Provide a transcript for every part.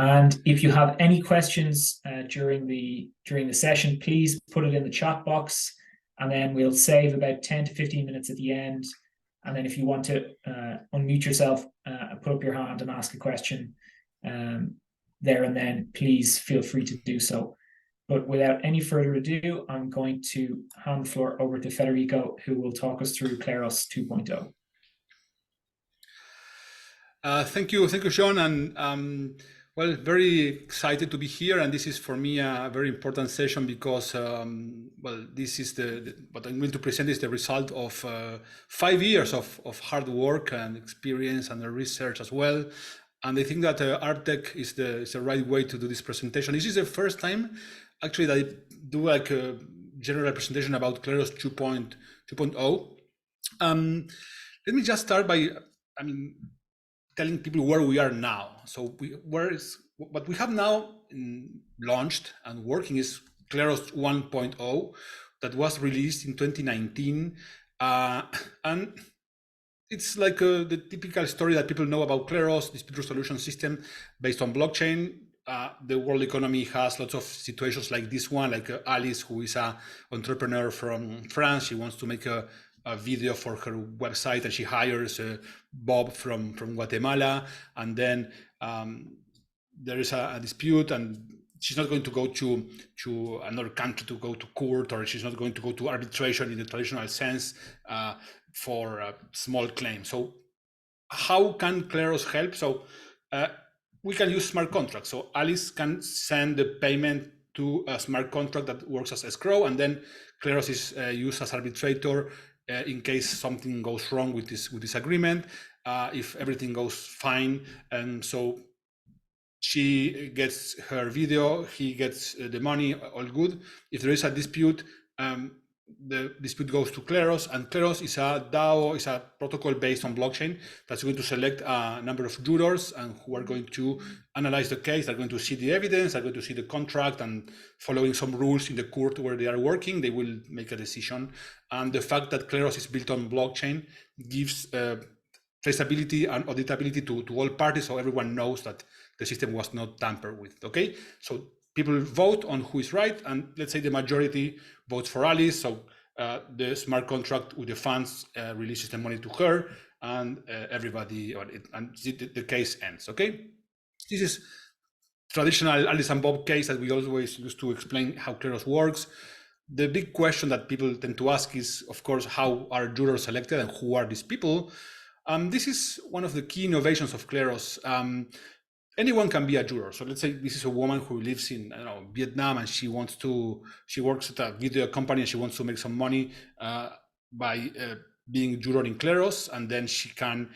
And if you have any questions during the session, please put it in the chat box, and then we'll save about 10 to 15 minutes at the end. And then if you want to unmute yourself, put up your hand and ask a question there and then, please feel free to do so. But without any further ado, I'm going to hand the floor over to Federico, who will talk us through Kleros 2.0. Thank you, Sean, and well, very excited to be here. And this is for me a very important session because, well, this is what I'm going to present is the result of 5 years of hard work and experience and research as well. And I think that ArbTech is the right way to do this presentation. This is the first time actually that I do like a general presentation about Kleros 2.0. Let me just start by, telling people where we are now. So what we have now launched and working is Kleros 1.0 that was released in 2019. And it's like the typical story that people know about Kleros, dispute resolution system based on blockchain. The world economy has lots of situations like this one, like Alice, who is an entrepreneur from France. She wants to make a video for her website, and she hires Bob from Guatemala, and then there is a dispute, and she's not going to go to another country to go to court, or she's not going to go to arbitration in the traditional sense for a small claim. So how can Kleros help? So we can use smart contracts. So Alice can send the payment to a smart contract that works as escrow, and then Kleros is used as arbitrator in case something goes wrong with this agreement. If everything goes fine, and so she gets her video, he gets the money, all good. If there is a dispute, the dispute goes to Kleros, and Kleros is a DAO, is a protocol based on blockchain that's going to select a number of jurors and who are going to analyze the case. They're going to see the evidence, they're going to see the contract, and following some rules in the court where they are working, they will make a decision. And the fact that Kleros is built on blockchain gives traceability and auditability to all parties, so everyone knows that the system was not tampered with. Okay, so people vote on who is right, and let's say the majority votes for Alice, so the smart contract with the funds releases the money to her, and everybody, and the case ends. Okay, this is traditional Alice and Bob case that we always use to explain how Kleros works. The big question that people tend to ask is, of course, how are jurors selected and who are these people? This is one of the key innovations of Kleros. Anyone can be a juror. So let's say this is a woman who lives in Vietnam, and she works at a video company, and she wants to make some money by being a juror in Kleros, and then she can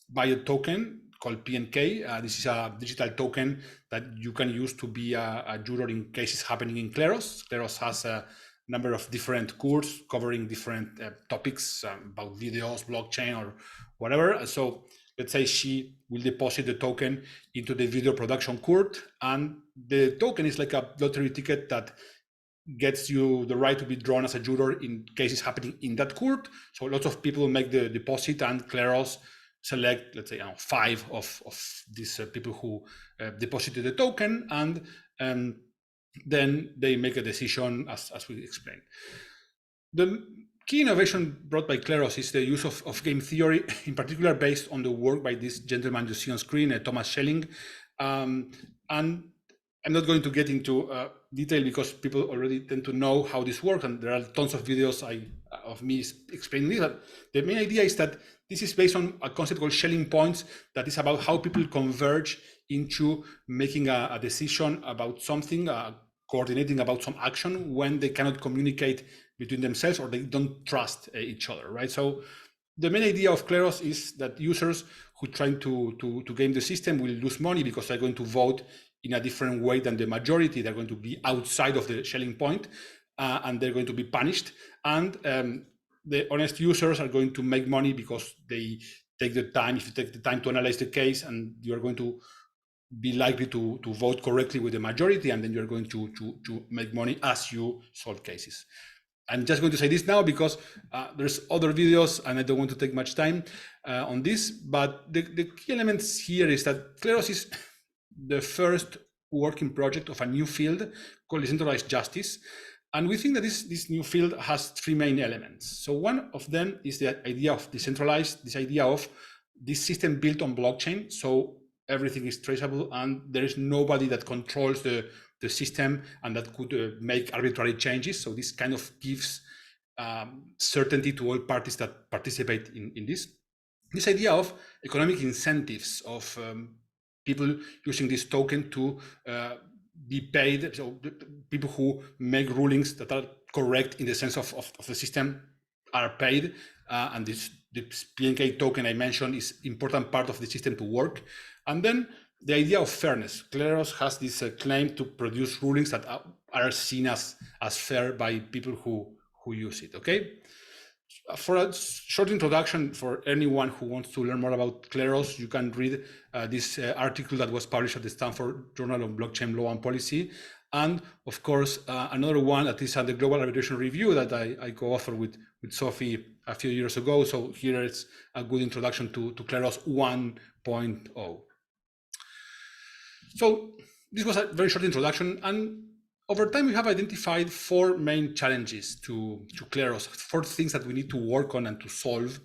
buy a token called PNK. This is a digital token that you can use to be a juror in cases happening in Kleros. Kleros has a number of different courts covering different topics about videos, blockchain, or whatever. So let's say she will deposit the token into the video production court, and the token is like a lottery ticket that gets you the right to be drawn as a juror in cases happening in that court. So lots of people make the deposit, and Kleros select, let's say, 5 of these people who deposited the token, and then they make a decision as we explained. The key innovation brought by Kleros is the use of game theory, in particular based on the work by this gentleman you see on screen, Thomas Schelling. And I'm not going to get into detail because people already tend to know how this works, and there are tons of videos of me explaining this. But the main idea is that this is based on a concept called Schelling points, that is about how people converge into making a decision about something, coordinating about some action when they cannot communicate between themselves or they don't trust each other, right? So the main idea of Kleros is that users who try to game the system will lose money because they're going to vote in a different way than the majority. They're going to be outside of the Schelling point, and they're going to be punished. And the honest users are going to make money because they take the time. If you take the time to analyze the case, and you're going to be likely to vote correctly with the majority, and then you're going to make money as you solve cases. I'm just going to say this now because there's other videos and I don't want to take much time on this, but the key elements here is that Kleros is the first working project of a new field called decentralized justice. And we think that this new field has three main elements. So one of them is the idea of decentralized, this idea of this system built on blockchain. So everything is traceable and there is nobody that controls the system and that could make arbitrary changes. So this kind of gives certainty to all parties that participate in this. This idea of economic incentives of people using this token to be paid, so people who make rulings that are correct in the sense of the system are paid, and this PNK token I mentioned is important part of the system to work. And then the idea of fairness. Kleros has this claim to produce rulings that are seen as fair by people who use it, okay? For a short introduction for anyone who wants to learn more about Kleros, you can read this article that was published at the Stanford Journal on Blockchain Law and Policy. And of course, another one that is at the Global Arbitration Review that I co-authored with Sophie a few years ago. So here it's a good introduction to Kleros 1.0. So this was a very short introduction, and over time we have identified four main challenges to Kleros, four things that we need to work on and to solve.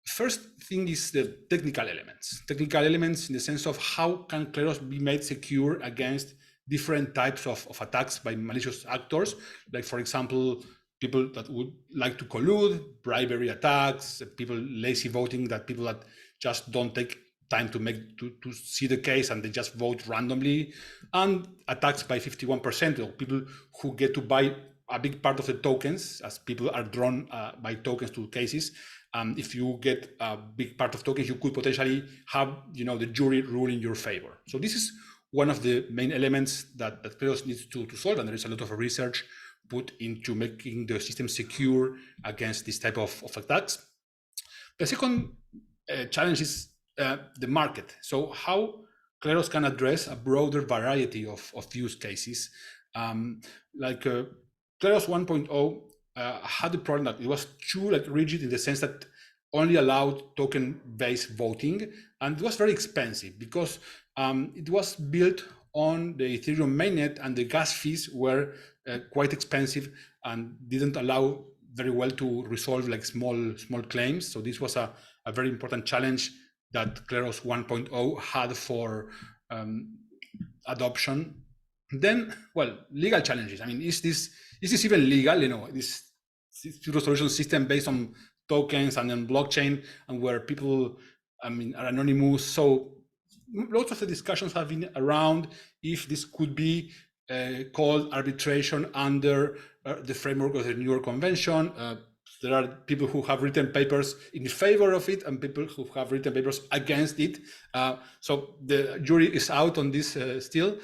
First thing is the technical elements. Technical elements in the sense of how can Kleros be made secure against different types of attacks by malicious actors, like for example, people that would like to collude, bribery attacks, people lazy voting, that people that just don't take time to see the case and they just vote randomly, and attacks by 51% of people who get to buy a big part of the tokens, as people are drawn by tokens to cases. If you get a big part of tokens, you could potentially have, the jury rule in your favor. So this is one of the main elements that Kleros needs to solve, and there is a lot of research put into making the system secure against this type of attacks. The second challenge is the market. So how Kleros can address a broader variety of use cases. Kleros 1.0 had the problem that it was too rigid in the sense that only allowed token-based voting, and it was very expensive because it was built on the Ethereum mainnet, and the gas fees were quite expensive and didn't allow very well to resolve small claims. So this was a very important challenge that Kleros 1.0 had for adoption. Then, legal challenges. I mean, is this even legal? This resolution system based on tokens and then blockchain, and where people, are anonymous. So lots of the discussions have been around if this could be called arbitration under the framework of the New York Convention. There are people who have written papers in favor of it and people who have written papers against it. So the jury is out on this still.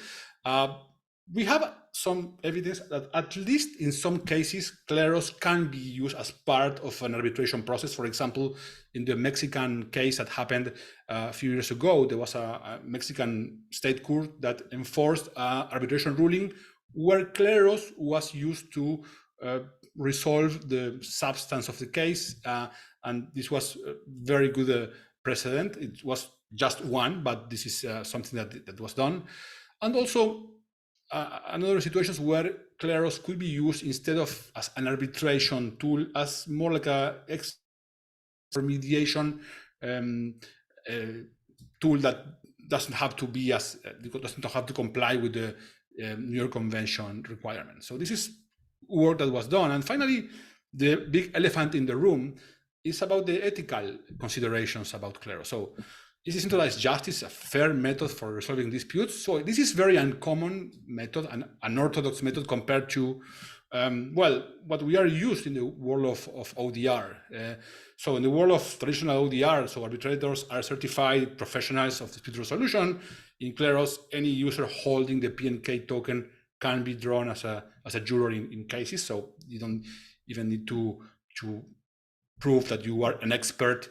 We have some evidence that at least in some cases, Kleros can be used as part of an arbitration process. For example, in the Mexican case that happened a few years ago, there was a Mexican state court that enforced an arbitration ruling where Kleros was used to resolve the substance of the case, and this was a very good precedent. It was just one, but this is something that was done. And also another situations where Kleros could be used instead of as an arbitration tool, as more like a mediation tool that doesn't have to be doesn't have to comply with the New York Convention requirements. So this is work that was done. And finally, the big elephant in the room is about the ethical considerations about Kleros. So is decentralized justice a fair method for resolving disputes? So this is very uncommon method, an unorthodox method compared to, what we are used in the world of ODR. So in the world of traditional ODR, so arbitrators are certified professionals of dispute resolution. In Kleros, any user holding the PNK token can be drawn as a juror in cases, so you don't even need to prove that you are an expert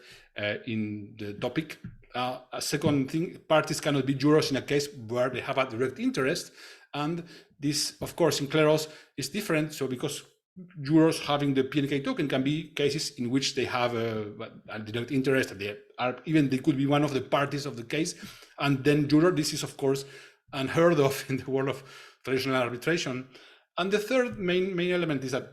in the topic. A second thing, parties cannot be jurors in a case where they have a direct interest, and this, of course, in Kleros is different. So because jurors having the PNK token can be cases in which they have a direct interest, they could be one of the parties of the case, and then juror. This is, of course, unheard of in the world of traditional arbitration. And the third main element is that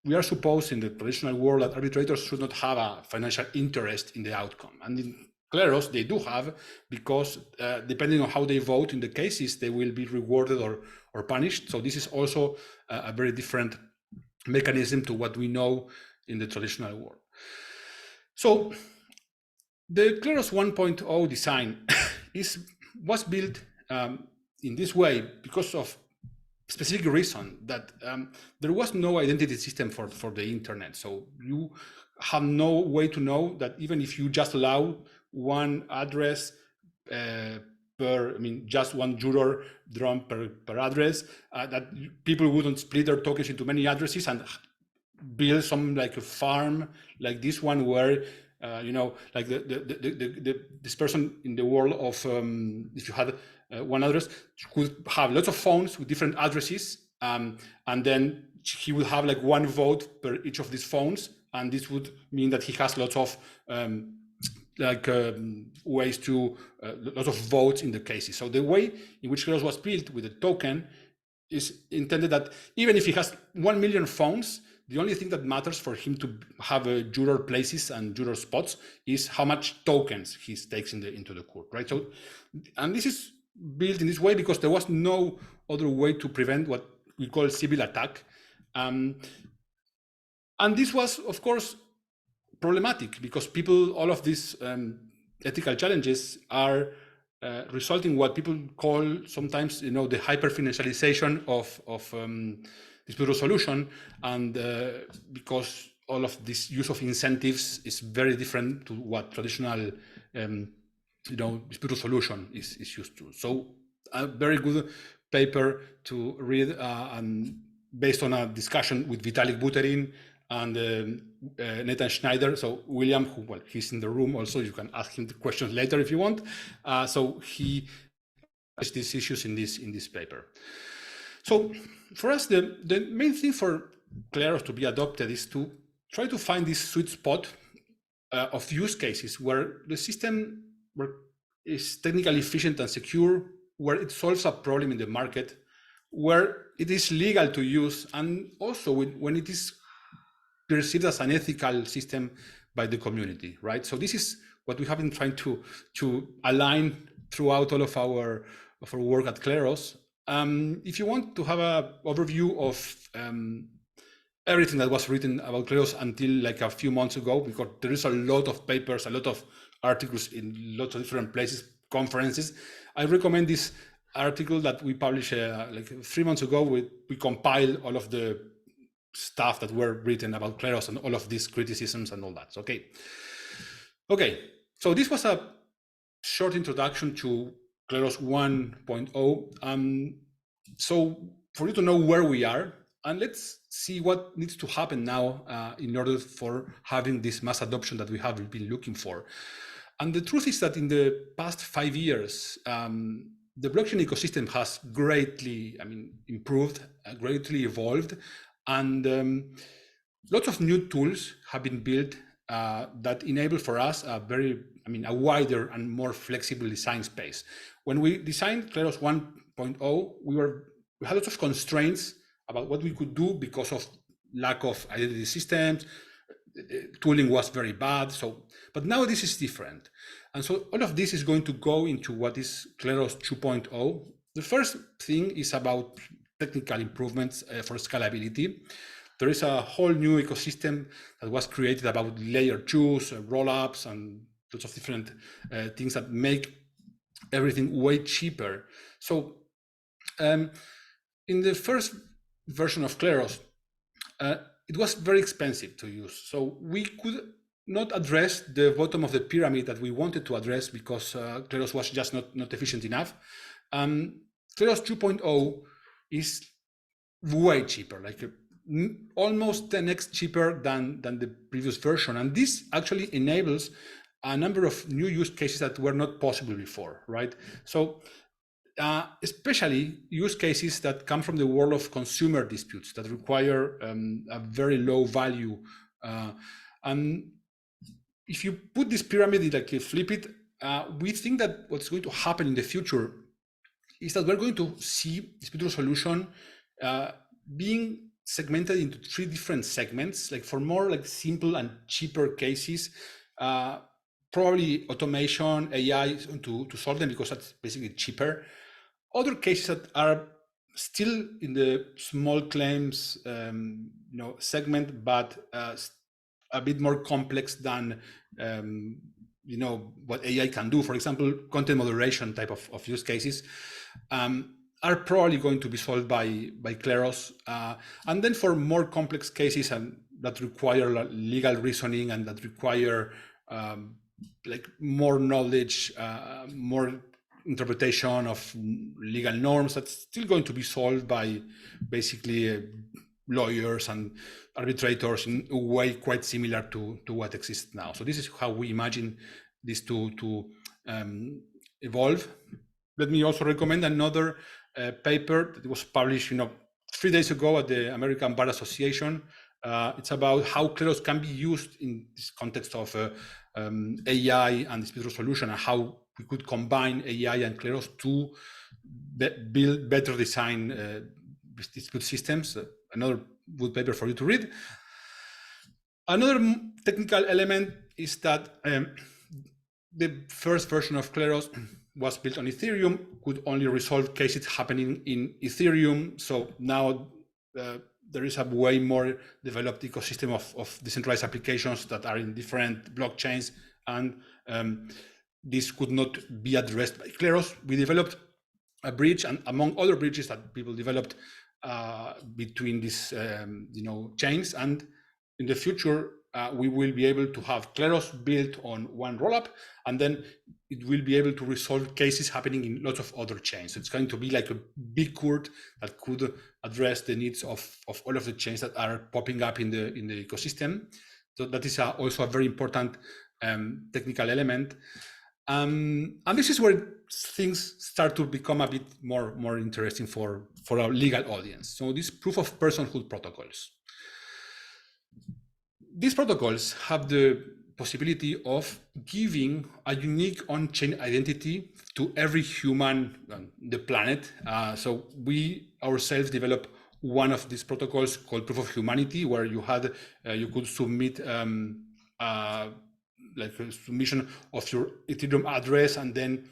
we are supposed in the traditional world that arbitrators should not have a financial interest in the outcome. And in Kleros, they do have, because depending on how they vote in the cases, they will be rewarded or punished. So this is also a very different mechanism to what we know in the traditional world. So the Kleros 1.0 design was built in this way because of specific reason that there was no identity system for the internet. So you have no way to know that even if you just allow one address just one juror drawn per address, that people wouldn't split their tokens into many addresses and build some like a farm like this one where like this person in the world of if you had one address could have lots of phones with different addresses, and then he would have like one vote per each of these phones, and this would mean that he has lots of ways to lots of votes in the cases. So the way in which Kleros was built with the token is intended that even if he has 1 million phones, the only thing that matters for him to have juror places and juror spots is how much tokens he takes into the court, right? So, and this is built in this way because there was no other way to prevent what we call civil attack. And this was, of course, problematic because all of these ethical challenges are resulting what people call sometimes, the hyper-financialization of dispute resolution, and because all of this use of incentives is very different to what traditional dispute resolution is used to. So a very good paper to read, and based on a discussion with Vitalik Buterin and Nathan Schneider. So William, he's in the room also, you can ask him the questions later if you want. So he has these issues in this paper. So for us, the main thing for Kleros to be adopted is to try to find this sweet spot of use cases where the system is technically efficient and secure, where it solves a problem in the market, where it is legal to use, and also when it is perceived as an ethical system by the community, right? So this is what we have been trying to align throughout all of our work at Kleros. If you want to have an overview of everything that was written about Kleros until like a few months ago, because there is a lot of papers, a lot of articles in lots of different places, conferences, I recommend this article that we published like 3 months ago. We compiled all of the stuff that were written about Kleros and all of these criticisms and all that. Okay. So this was a short introduction to Kleros 1.0. So for you to know where we are, and let's see what needs to happen now in order for having this mass adoption that we have been looking for. And the truth is that in the past 5 years, the blockchain ecosystem has greatly, improved, greatly evolved, and lots of new tools have been built that enable for us a wider and more flexible design space. When we designed Kleros 1.0, we had lots of constraints about what we could do because of lack of identity systems. Tooling was very bad. But now this is different. And so all of this is going to go into what is Kleros 2.0. The first thing is about technical improvements for scalability. There is a whole new ecosystem that was created about layer 2s, roll-ups, and lots of different things that make everything way cheaper. So in the first version of Kleros, it was very expensive to use. So we could not address the bottom of the pyramid that we wanted to address because Kleros was just not efficient enough. Kleros 2.0 is way cheaper, like almost 10x cheaper than the previous version. And this actually enables a number of new use cases that were not possible before, right? So especially use cases that come from the world of consumer disputes that require a very low value. And if you put this pyramid, like you flip it, we think that what's going to happen in the future is that we're going to see dispute resolution being segmented into 3 different segments. Like for more like simple and cheaper cases, probably automation, AI to solve them because that's basically cheaper. Other cases that are still in the small claims segment, but a bit more complex than what AI can do. For example, content moderation type of use cases are probably going to be solved by Kleros. And then for more complex cases and that require legal reasoning and that require like more knowledge, more interpretation of legal norms, that's still going to be solved by basically lawyers and arbitrators in a way quite similar to what exists now. So this is how we imagine this to evolve. Let me also recommend another paper that was published 3 days ago at the American Bar Association. It's about how Kleros can be used in this context of AI and dispute resolution, and how we could combine AI and Kleros to build better design dispute systems. Another good paper for you to read. Another technical element is that the first version of Kleros was built on Ethereum, could only resolve cases happening in Ethereum. So now there is a way more developed ecosystem of decentralized applications that are in different blockchains, and this could not be addressed by Kleros. We developed a bridge, and among other bridges that people developed between these chains, and in the future we will be able to have Kleros built on one rollup, and then it will be able to resolve cases happening in lots of other chains. So it's going to be like a big court that could address the needs of all of the chains that are popping up in the ecosystem. So that is also a very important technical element. And this is where things start to become a bit more interesting for our legal audience. So these proof of personhood protocols. These protocols have the possibility of giving a unique on-chain identity to every human on the planet. So we ourselves developed one of these protocols called Proof of Humanity, where you could submit like a submission of your Ethereum address and then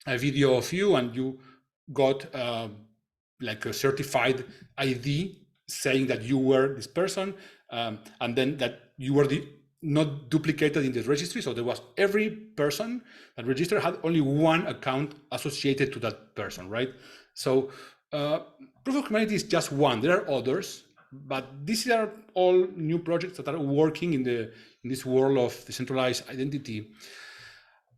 a video of you, and you got like a certified ID saying that you were this person, and then that you were not duplicated in the registry. So there was every person that registered had only one account associated to that person, right? So Proof of Humanity is just one. There are others, but these are all new projects that are working in this world of decentralized identity.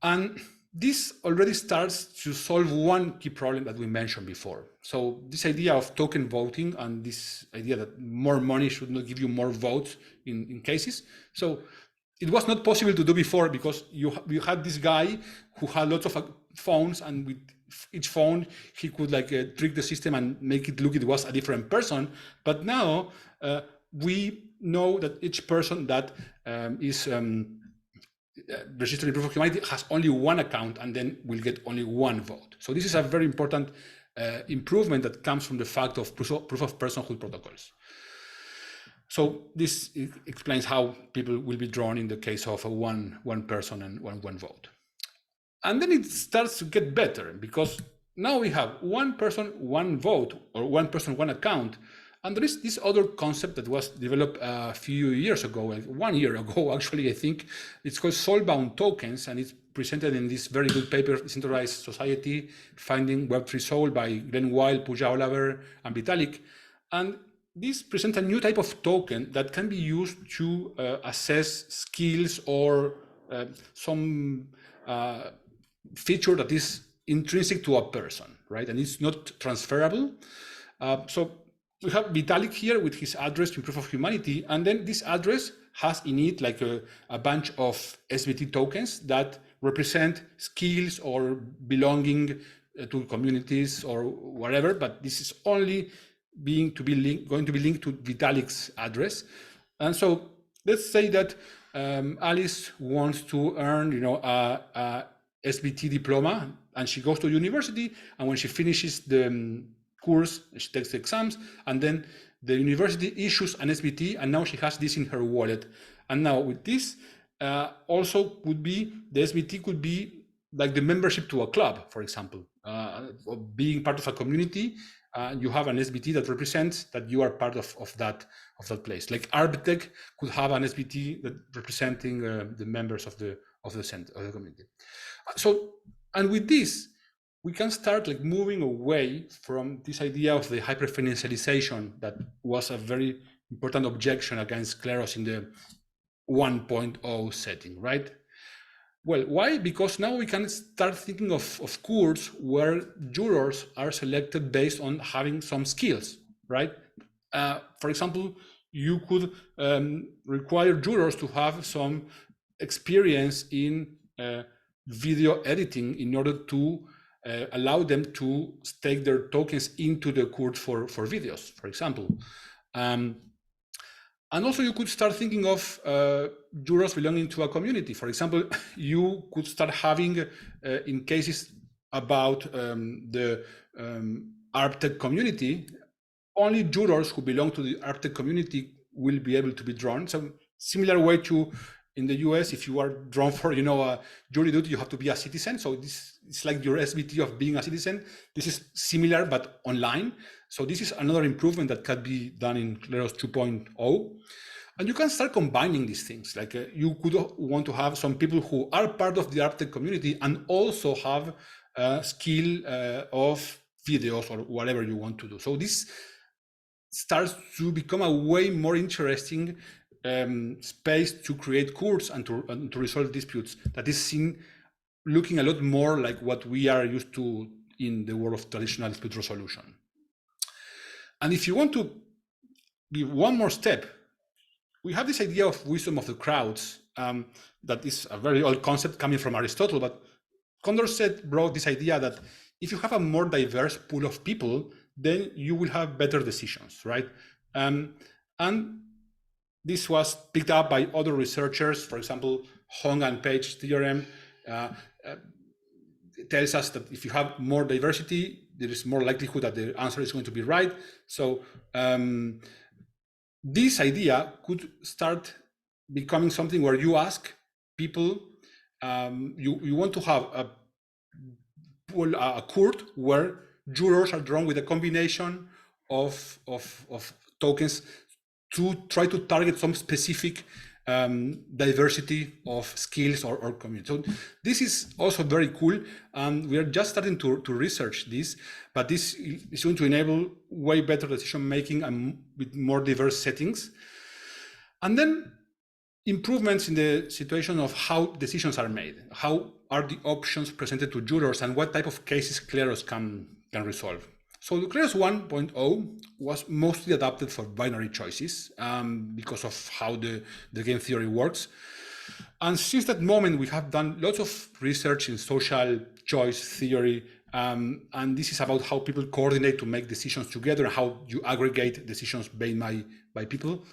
And this already starts to solve one key problem that we mentioned before. So this idea of token voting and this idea that more money should not give you more votes in cases. So it was not possible to do before because you had this guy who had lots of phones, and with each phone he could like trick the system and make it look it was a different person. But now we know that each person that is registered in Proof of Humanity has only one account and then will get only one vote. So this is a very important improvement that comes from the fact of proof of personhood protocols. So this explains how people will be drawn in the case of a one person and one vote. And then it starts to get better, because now we have one person, one vote, or one person, one account. And there is this other concept that was developed a few years ago, like 1 year ago, actually, I think. It's called soul-bound tokens, and it's presented in this very good paper, Decentralized Society, Finding Web3 Soul by Glenn Weil, Pooja Olaver, and Vitalik. And this presents a new type of token that can be used to assess skills or some feature that is intrinsic to a person, right? And it's not transferable. So we have Vitalik here with his address in Proof of Humanity, and then this address has in it like a bunch of SVT tokens that represent skills or belonging to communities or whatever, but this is only going to be linked to Vitalik's address. And so let's say that Alice wants to earn, SBT diploma, and she goes to university, and when she finishes the course, she takes the exams, and then the university issues an SBT, and now she has this in her wallet. And now with this, also could be, the SBT could be like the membership to a club, for example, or being part of a community. You have an SBT that represents that you are part of that place. Like ArbTech could have an SBT that representing the members of the center, of the community. So, and with this, we can start like moving away from this idea of the hyperfinancialization that was a very important objection against Kleros in the 1.0 setting, right? Well, why? Because now we can start thinking of courts where jurors are selected based on having some skills, right? For example, you could require jurors to have some experience in video editing in order to allow them to stake their tokens into the court for videos, for example. And also you could start thinking of jurors belonging to a community. For example, you could start having, in cases about the ArbTech community, only jurors who belong to the ArbTech community will be able to be drawn. So similar way to in the US, if you are drawn for, a jury duty, you have to be a citizen. So this is like your SBT of being a citizen. This is similar, but online. So this is another improvement that can be done in Kleros 2.0. And you can start combining these things. Like you could want to have some people who are part of the ArbTech community and also have a skill of videos or whatever you want to do. So this starts to become a way more interesting space to create courts and to resolve disputes that is seen looking a lot more like what we are used to in the world of traditional dispute resolution. And if you want to give one more step, we have this idea of wisdom of the crowds that is a very old concept coming from Aristotle, but Condorcet brought this idea that if you have a more diverse pool of people, then you will have better decisions, right? And this was picked up by other researchers. For example, Hong and Page theorem tells us that if you have more diversity, there is more likelihood that the answer is going to be right. So this idea could start becoming something where you ask people, you want to have a court where jurors are drawn with a combination of tokens to try to target some specific diversity of skills or community. So this is also very cool, and we are just starting to research this, but this is going to enable way better decision making and with more diverse settings. And then improvements in the situation of how decisions are made, how are the options presented to jurors, and what type of cases Kleros can resolve. So the Kleros 1.0 was mostly adapted for binary choices because of how the game theory works. And since that moment, we have done lots of research in social choice theory. And this is about how people coordinate to make decisions together and how you aggregate decisions made by people.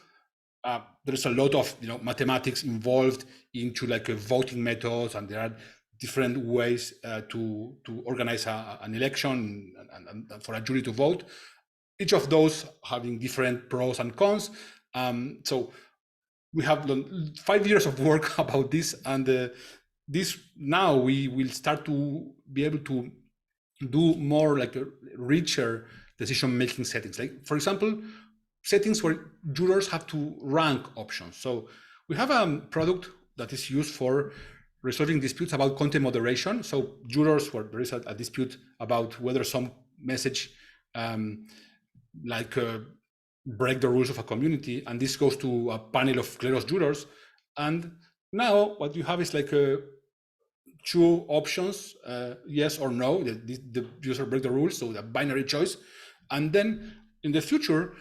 There's a lot of mathematics involved into like voting methods, and there are different ways to organize an election and for a jury to vote. Each of those having different pros and cons. So we have done 5 years of work about this, and this now we will start to be able to do more like a richer decision-making settings. Like, for example, settings where jurors have to rank options. So we have a product that is used for resolving disputes about content moderation. So jurors, where there is a dispute about whether some message break the rules of a community, and this goes to a panel of Kleros jurors. And now what you have is like two options, yes or no, the user break the rules, so the binary choice. And then in the future,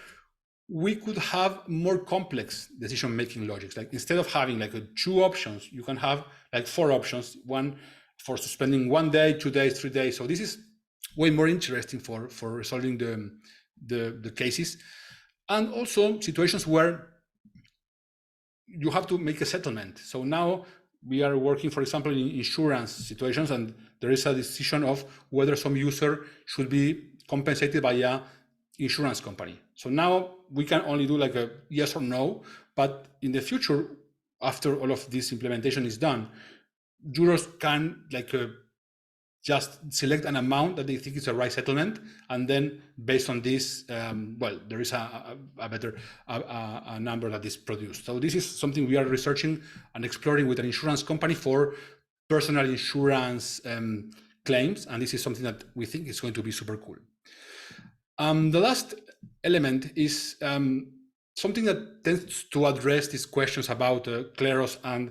we could have more complex decision-making logics. Like instead of having like 2 options, you can have like 4 options, one for suspending 1 day, 2 days, 3 days. So this is way more interesting for resolving the cases. And also situations where you have to make a settlement. So now we are working, for example, in insurance situations, and there is a decision of whether some user should be compensated by a insurance company. So now we can only do like a yes or no, but in the future, after all of this implementation is done, jurors can just select an amount that they think is the right settlement, and then based on this, well, there is a better number that is produced. So this is something we are researching and exploring with an insurance company for personal insurance claims, and this is something that we think is going to be super cool. The last element is something that tends to address these questions about Kleros and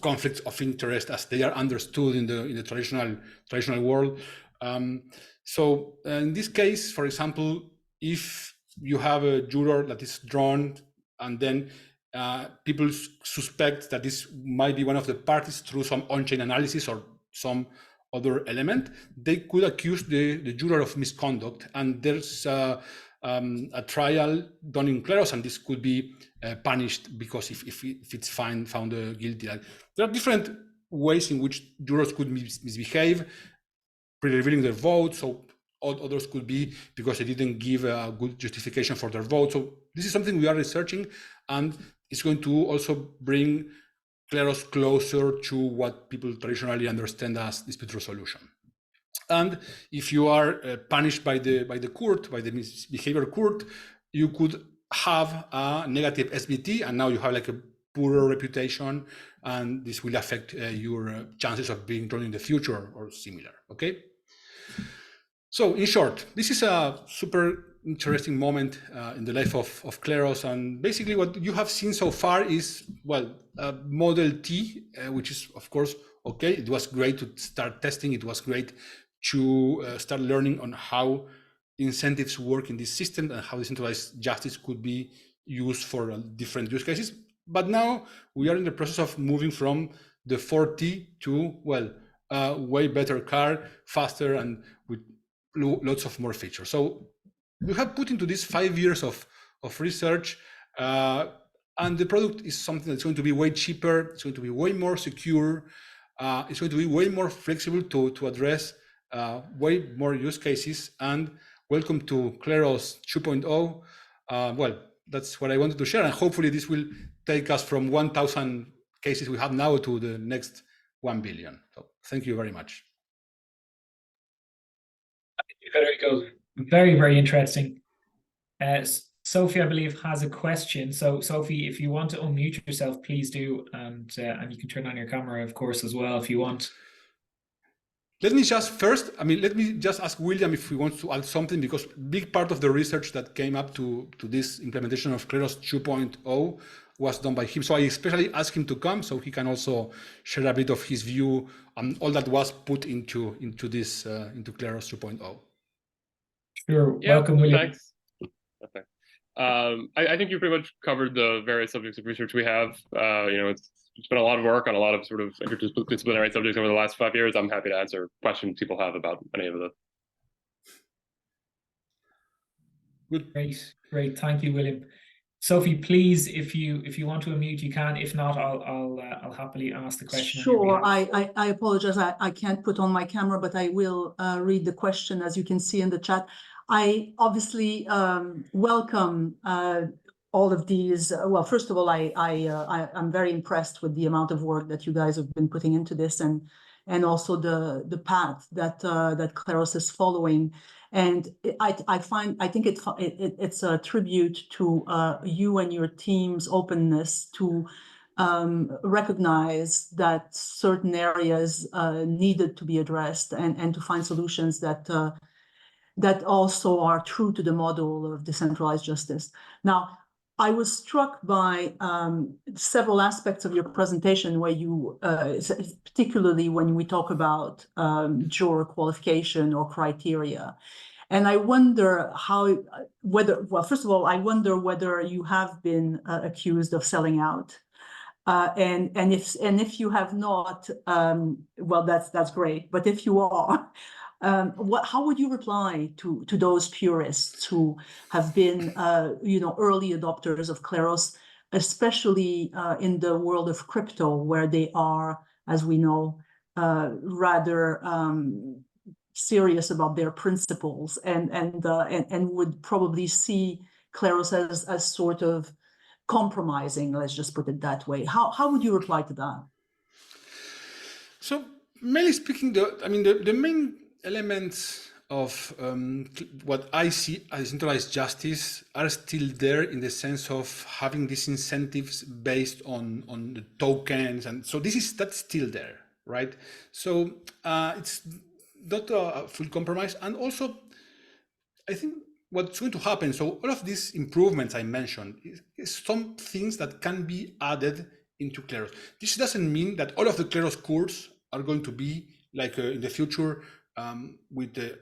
conflicts of interest as they are understood in the traditional world. So in this case, for example, if you have a juror that is drawn and then people suspect that this might be one of the parties through some on-chain analysis or some other element, they could accuse the juror of misconduct, and there's a trial done in Kleros, and this could be punished because if it's found guilty. There are different ways in which jurors could misbehave, pre-revealing their vote. So others could be because they didn't give a good justification for their vote. So this is something we are researching, and it's going to also bring Kleros closer to what people traditionally understand as dispute resolution. And if you are punished by the court, by the misbehavior court, you could have a negative SBT, and now you have like a poorer reputation, and this will affect your chances of being drawn in the future or similar. Okay. So in short, this is a super interesting moment in the life of Kleros, and basically what you have seen so far is, well, Model T, which is of course okay. It was great to start testing. It was great to start learning on how incentives work in this system and how decentralized justice could be used for different use cases. But now we are in the process of moving from the 4T to, well, a way better car, faster, and with lots of more features. So we have put into this 5 years of research, and the product is something that's going to be way cheaper. It's going to be way more secure. It's going to be way more flexible to address way more use cases. And welcome to Kleros 2.0. Well, that's what I wanted to share, and hopefully this will take us from 1,000 cases we have now to the next 1 billion. So thank you very much. Federico, very, very interesting. Sophie, I believe, has a question. So Sophie, if you want to unmute yourself, please do, and you can turn on your camera, of course, as well, if you want. Let me just first, let me just ask William if he wants to add something, because a big part of the research that came up to this implementation of Kleros 2.0 was done by him. So I especially asked him to come so he can also share a bit of his view on all that was put into this, into Kleros 2.0. Sure. Yeah, welcome, William. Thanks. Okay. I think you pretty much covered the various subjects of research we have. It's been a lot of work on a lot of sort of interdisciplinary subjects over the last 5 years. I'm happy to answer questions people have about any of them. Good. Great. Thank you, William. Sophie, please, if you want to unmute, you can. If not, I'll happily ask the question. Sure. I apologize. I can't put on my camera, but I will read the question as you can see in the chat. I obviously welcome all of these. Well, first of all, I'm very impressed with the amount of work that you guys have been putting into this, and also the path that Kleros is following. And I think it's a tribute to you and your team's openness to recognize that certain areas needed to be addressed, and to find solutions that also are true to the model of decentralized justice. Now, I was struck by several aspects of your presentation where you, particularly when we talk about juror qualification or criteria. And I wonder first of all, I wonder whether you have been accused of selling out. And if you have not, well, that's great. But if you are, how would you reply to those purists who have been, early adopters of Kleros, especially in the world of crypto, where they are, as we know, rather serious about their principles, and would probably see Kleros as sort of compromising, let's just put it that way. How would you reply to that? So, mainly speaking, the main elements of what I see as centralized justice are still there, in the sense of having these incentives based on the tokens, and so that's still there, right? So it's not a full compromise, and also I think what's going to happen. So all of these improvements I mentioned is some things that can be added into Kleros. This doesn't mean that all of the Kleros cores are going to be like in the future with the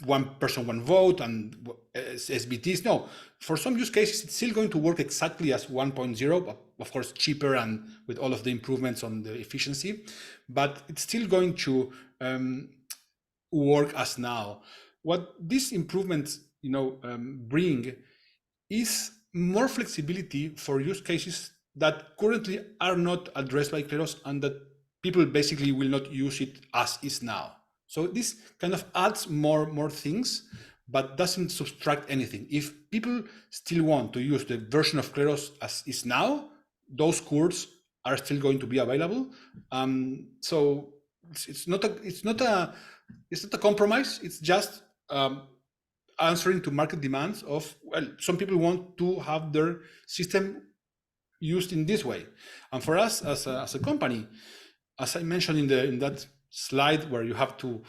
one person, one vote and SBTs. No, for some use cases, it's still going to work exactly as 1.0, but of course cheaper and with all of the improvements on the efficiency, but it's still going to work as now. What these improvements, bring is more flexibility for use cases that currently are not addressed by Kleros, and that people basically will not use it as is now. So this kind of adds more things, but doesn't subtract anything. If people still want to use the version of Kleros as is now, those cores are still going to be available. So it's not a compromise. It's just answering to market demands of, well, some people want to have their system used in this way. And for us as a company, as I mentioned in that slide where you have to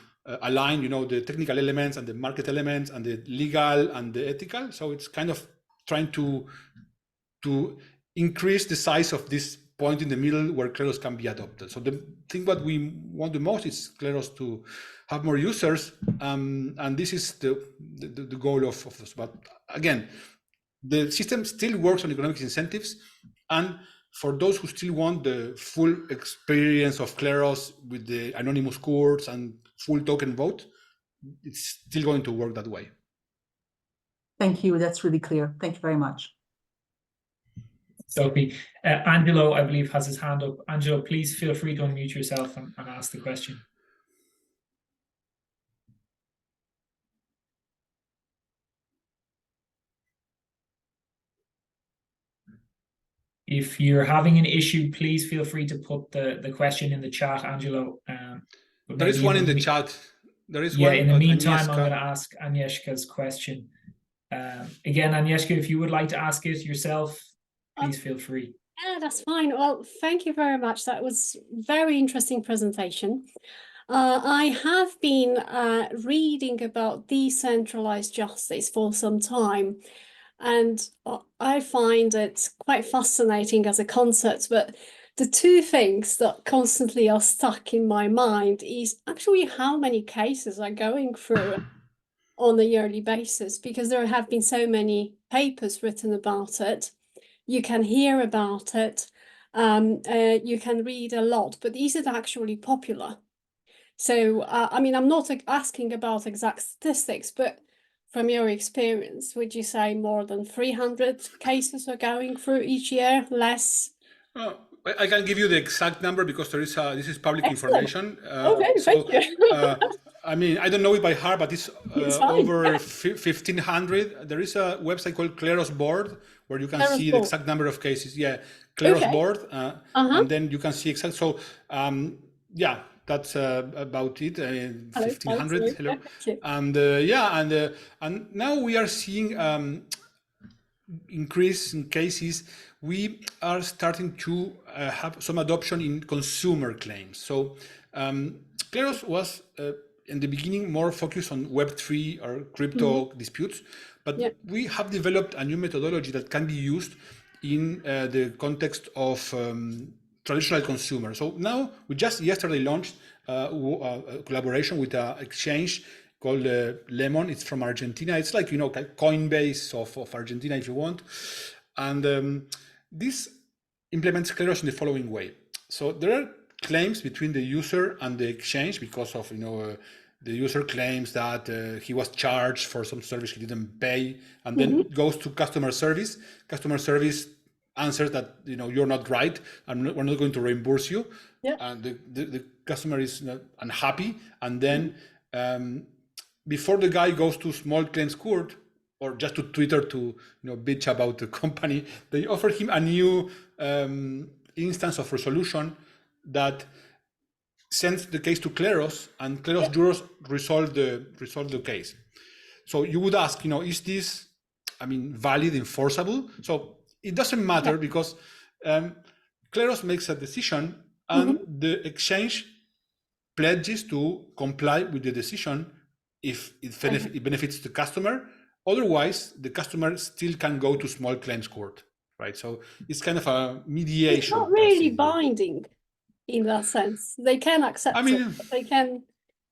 align, the technical elements and the market elements and the legal and the ethical. So it's kind of trying to increase the size of this point in the middle where Kleros can be adopted. So the thing what we want the most is Kleros to have more users, and this is the goal of this. But again, the system still works on economic incentives, and for those who still want the full experience of Kleros with the anonymous cores and full token vote, it's still going to work that way. Thank you. That's really clear. Thank you very much. Sophie. Angelo, I believe, has his hand up. Angelo, please feel free to unmute yourself and ask the question. If you're having an issue, please feel free to put the question in the chat, Angelo. There is one in the chat. There is one. In the meantime, Agnieszka. I'm going to ask Agnieszka's question. Again, Agnieszka, if you would like to ask it yourself, please feel free. Yeah, that's fine. Well, thank you very much. That was very interesting presentation. I have been reading about decentralized justice for some time, and I find it quite fascinating as a concept, but the two things that constantly are stuck in my mind is actually how many cases are going through on a yearly basis, because there have been so many papers written about it. You can hear about it, you can read a lot, but is it actually popular? So, I mean, I'm not asking about exact statistics, but from your experience, would you say more than 300 cases are going through each year, less? I can give you the exact number because this is public information. Okay, thank you. I mean, I don't know it by heart, but it's over 1,500. There is a website called Kleros Board where you can see the exact number of cases. Yeah, Kleros Board, and then you can see exact. So, yeah, that's about it. 1,500. Hello. And now we are seeing increase in cases. We are starting to have some adoption in consumer claims. So Kleros was in the beginning more focused on Web3 or crypto disputes, but we have developed a new methodology that can be used in the context of traditional consumer. So now we just yesterday launched a collaboration with an exchange called Lemon. It's from Argentina. It's like, Coinbase of Argentina, if you want. And this implements Kleros in the following way. So there are claims between the user and the exchange because of, the user claims that he was charged for some service he didn't pay, and then goes to customer service. Customer service answers that you're not right, and we're not going to reimburse you. Yeah. And the customer is not unhappy, and then before the guy goes to small claims court or just to Twitter to bitch about the company, they offer him a new instance of resolution that sends the case to Kleros, and Kleros jurors resolve the case. So you would ask, is this, valid, enforceable? So it doesn't matter because Kleros makes a decision, and the exchange pledges to comply with the decision if it benefits the customer. Otherwise, the customer still can go to small claims court, right? So it's kind of a mediation. It's not really binding in that sense. They can accept it, but they can.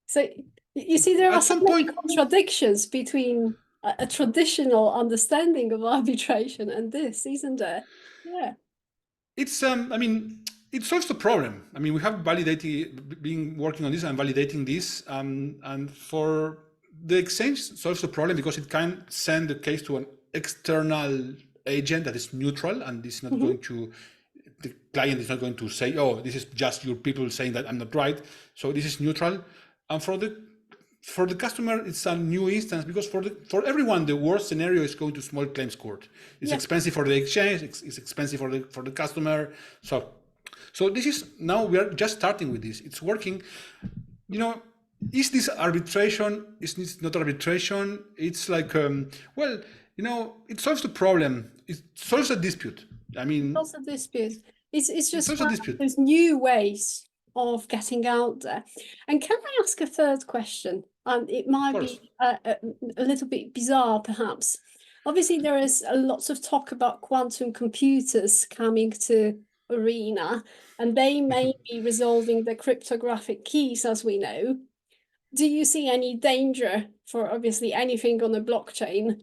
So you see, there are some contradictions between a traditional understanding of arbitration and this, isn't there? Yeah. It's it solves the problem. We have been working on this and validating this, and for the exchange solves the problem because it can send the case to an external agent that is neutral, and is not going to, the client is not going to say, oh, this is just your people saying that I'm not right. So this is neutral. And for the customer, it's a new instance because for everyone, the worst scenario is going to small claims court. It's expensive for the exchange. It's expensive for the customer. So this is, now we are just starting with this. It's working. Is this arbitration? Is this not arbitration? It's like, it solves the problem. It solves a dispute. It solves a dispute. It's just there's new ways of getting out there. And can I ask a third question? It might be a little bit bizarre, perhaps. Obviously, there is lots of talk about quantum computers coming to arena, and they may be resolving the cryptographic keys, as we know. Do you see any danger for obviously anything on a blockchain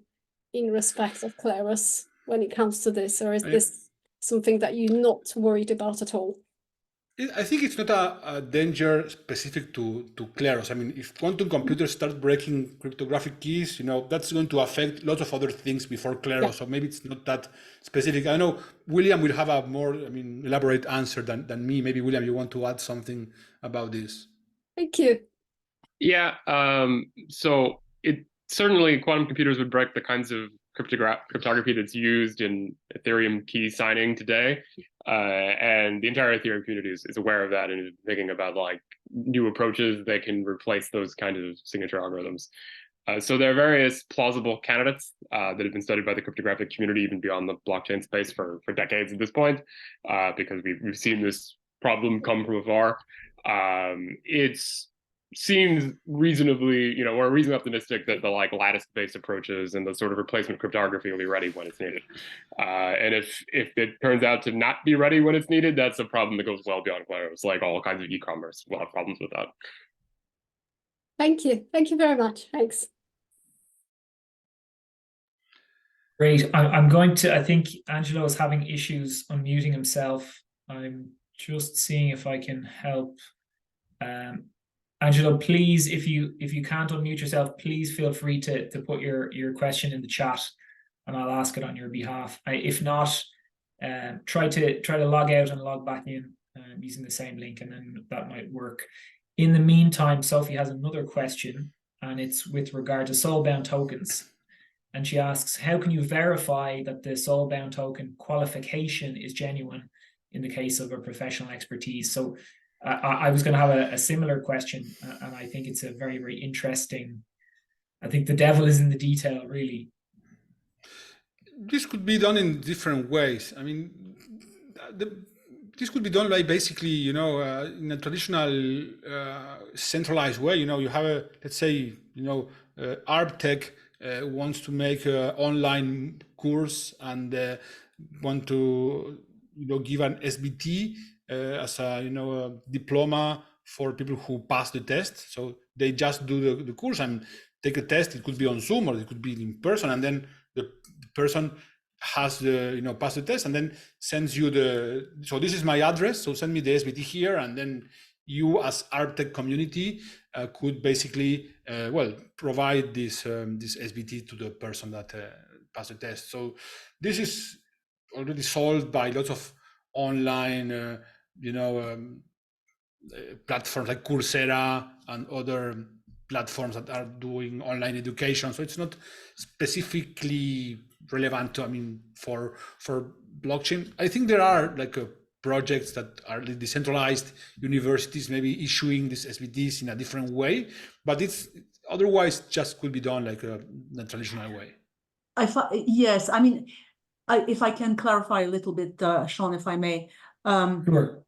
in respect of Kleros when it comes to this, or is this something that you're not worried about at all? I think it's not a danger specific to Kleros. If quantum computers start breaking cryptographic keys, that's going to affect lots of other things before Kleros. So maybe it's not that specific. I know William will have a more elaborate answer than me. Maybe William, you want to add something about this? Thank you. Yeah. So it certainly, quantum computers would break the kinds of cryptography that's used in Ethereum key signing today. And the entire Ethereum community is aware of that and is thinking about new approaches that can replace those kinds of signature algorithms. So there are various plausible candidates that have been studied by the cryptographic community even beyond the blockchain space for decades at this point, because we've seen this problem come from afar. It seems reasonably, we're reasonably optimistic that the lattice-based approaches and the sort of replacement cryptography will be ready when it's needed. And if it turns out to not be ready when it's needed, that's a problem that goes well beyond Kleros. Like all kinds of e-commerce will have problems with that. Thank you. Thank you very much. Thanks. Great. I think Angelo is having issues unmuting himself. I'm just seeing if I can help. Angelo, please, if you can't unmute yourself, please feel free to put your question in the chat, and I'll ask it on your behalf. If not, try to log out and log back in using the same link, and then that might work. In the meantime, Sophie has another question, and it's with regard to soulbound tokens. And she asks, how can you verify that the soulbound token qualification is genuine in the case of a professional expertise? So I was going to have a similar question, and I think it's a very, very interesting. I think the devil is in the detail, really. This could be done in different ways. This could be done by basically, in a traditional centralized way. You have let's say, ArbTech wants to make an online course and want to, give an SBT as a diploma for people who pass the test. So they just do the course and take a test. It could be on Zoom or it could be in person, and then the person has the pass the test and then sends you so this is my address, so send me the SBT here, and then you as ArbTech community could basically provide this SBT to the person that passed the test. So this is already solved by lots of online, platforms like Coursera and other platforms that are doing online education. So it's not specifically relevant to, for blockchain. I think there are like projects that are decentralized universities maybe issuing these SBTs in a different way, but it's otherwise just could be done like a traditional way. Yes, if I can clarify a little bit, Sean, if I may. Sure.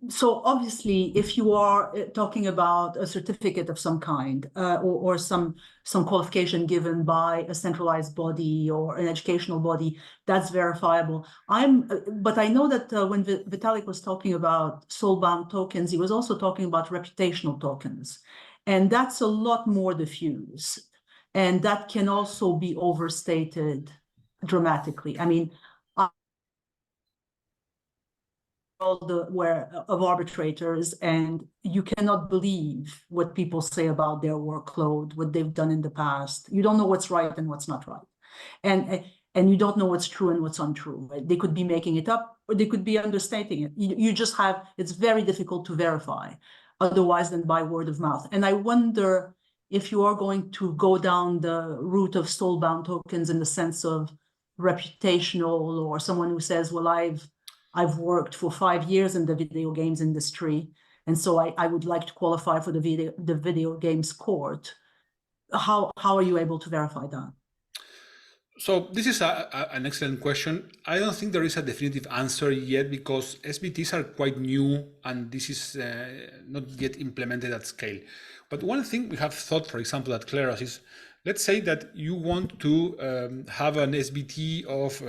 So obviously, if you are talking about a certificate of some kind, or some qualification given by a centralized body or an educational body, that's verifiable. But I know that when Vitalik was talking about soulbound tokens, he was also talking about reputational tokens, and that's a lot more diffuse, and that can also be overstated dramatically. Of arbitrators, and you cannot believe what people say about their workload, what they've done in the past. You don't know what's right and what's not right, and you don't know what's true and what's untrue. Right? They could be making it up, or they could be understating it. You just have, it's very difficult to verify otherwise than by word of mouth. And I wonder if you are going to go down the route of soulbound tokens in the sense of reputational, or someone who says, well, I've worked for 5 years in the video games industry, and so I would like to qualify for the video games court. How are you able to verify that? So this is an excellent question. I don't think there is a definitive answer yet, because SBTs are quite new and this is not yet implemented at scale. But one thing we have thought, for example, at Kleros is, let's say that you want to have an SBT of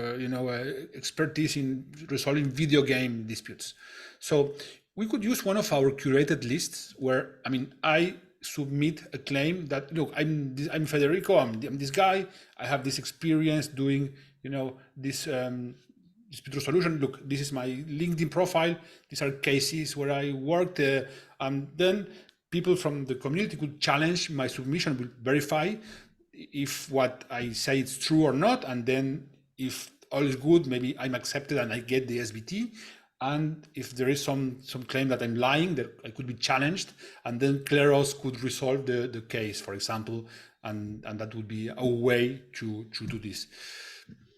expertise in resolving video game disputes. So we could use one of our curated lists where, I submit a claim that, look, I'm Federico, I'm this guy, I have this experience doing this dispute resolution. Look, this is my LinkedIn profile, these are cases where I worked, and then people from the community could challenge my submission, will verify if what I say is true or not, and then if all is good, maybe I'm accepted and I get the SBT. And if there is some claim that I'm lying, that I could be challenged, and then Kleros could resolve the case, for example, and that would be a way to do this.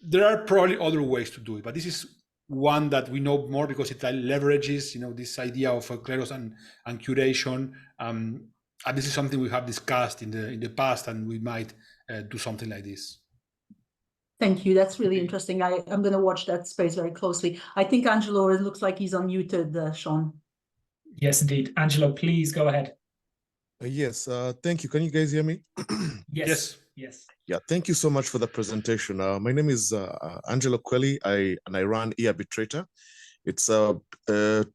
There are probably other ways to do it, but this is one that we know more because it leverages, this idea of Kleros and curation. And this is something we have discussed in the past, and we might do something like this. Thank you. That's really interesting. I'm going to watch that space very closely. I think Angelo, it looks like he's unmuted, Sean. Yes, indeed. Angelo, please go ahead. Yes, thank you. Can you guys hear me? Yes. Yeah, thank you so much for the presentation. My name is Angelo Quelli, and I run eArbitrator. It's a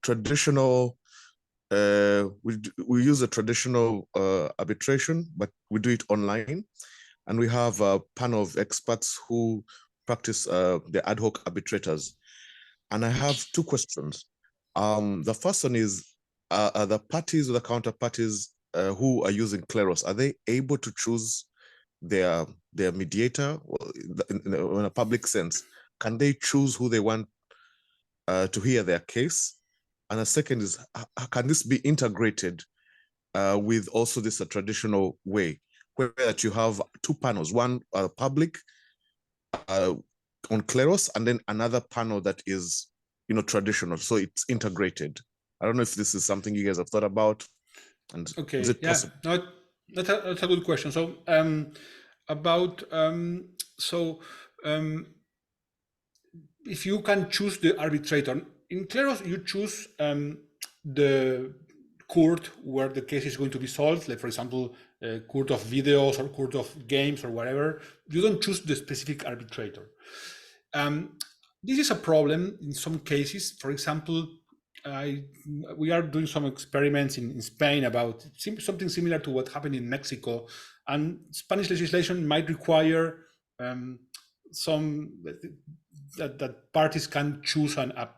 traditional, we use a traditional arbitration, but we do it online. And we have a panel of experts who practice the ad hoc arbitrators. And I have two questions. The first one is, the parties or the counterparties who are using Kleros, are they able to choose their mediator in a public sense? Can they choose who they want to hear their case? And the second is, can this be integrated with also this traditional way, where that you have two panels, one public on Kleros, and then another panel that is, traditional, so it's integrated. I don't know if this is something you guys have thought about. And okay, is it possible? No, that's a good question. So if you can choose the arbitrator in Kleros, you choose the court where the case is going to be solved, like for example, court of videos or court of games or whatever. You don't choose the specific arbitrator. This is a problem in some cases. For example, we are doing some experiments in Spain about something similar to what happened in Mexico, and Spanish legislation might require that parties can choose a